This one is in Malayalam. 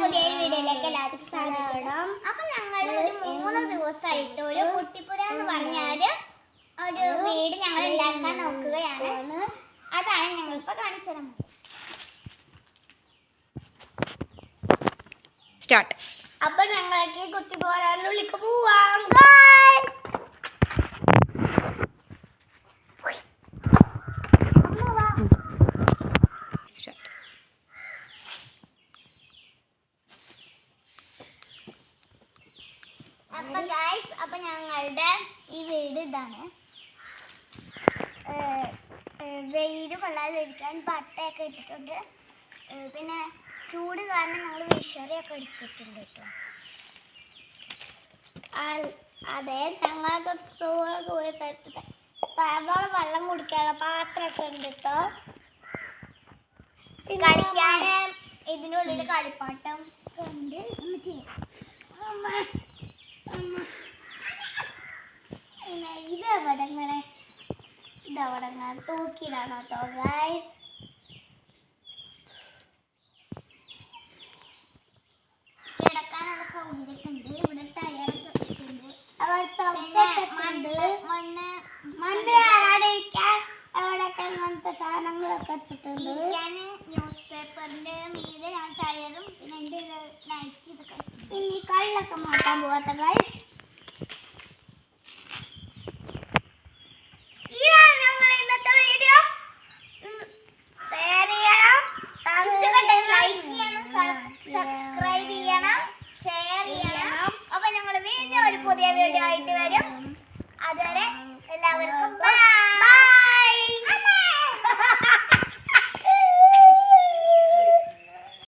പുതിയ വീഡിയോയിലേക്ക് എല്ലാവർക്കും സ്വാഗതം. അപ്പൊ ഞങ്ങൾ ഒരു 3 ദിവസമായിട്ട് ഒരു കുട്ടിപ്പുര എന്ന് പറഞ്ഞാല് ഒരു വീട് ഞങ്ങൾ ഉണ്ടാക്കാൻ നോക്കുകയാണ്. അതാണ് ഞങ്ങളിപ്പോ കാണിച്ചു തരാൻ സ്റ്റാർട്ട്. അപ്പൊ ഞങ്ങൾക്ക് കുട്ടിപ്പുരയിലേക്ക് പോവാം. അപ്പൊ ഞങ്ങളുടെ ഈ വീട് ഇതാണ്. വെയിൽ കൊള്ളാതിരിക്കാൻ പട്ടയൊക്കെ ഇട്ടിട്ടുണ്ട്. പിന്നെ ചൂട് കാരണം ഞങ്ങൾ വിഷറിയൊക്കെ എടുത്തിട്ടുണ്ട് കേട്ടോ. അതെ, ഞങ്ങൾക്ക് ധാരാളം വെള്ളം കുടിക്കാനുള്ള പാത്രമൊക്കെ ഉണ്ട് കേട്ടോ. കളിക്കാൻ ഇതിൻ്റെ ഉള്ളിൽ കളിപ്പാട്ടം ഉണ്ട്. ഇതവിടെ തൂക്കിയിടാണ് കേട്ടോ ഗൈസ്. കിടക്കാനുള്ള സൗകര്യമൊക്കെ ഉണ്ട്. ഇവിടെ ടയറൊക്കെ വെച്ചിട്ടുണ്ട്. മണ്ണ് ആരാടിരിക്കാൻ അവിടെയൊക്കെ അങ്ങനത്തെ സാധനങ്ങളൊക്കെ വെച്ചിട്ടുണ്ട്. ന്യൂസ് പേപ്പറിന്റെ മീതെ ഞാൻ ടയറും പിന്നെ എൻ്റെ നൈറ്റ് ഇതൊക്കെ വെച്ചിട്ടുണ്ട്. ഇനി കല്ലൊക്കെ മാറ്റാൻ പോവാത്ത ഗൈസ്. സബ്സ്ക്രൈബ് ചെയ്യണം, ഷെയർ ചെയ്യണം. അപ്പൊ ഞങ്ങൾ വീണ്ടും ഒരു പുതിയ വീഡിയോ ആയിട്ട് വരും. അതുവരെ എല്ലാവർക്കും ബൈ.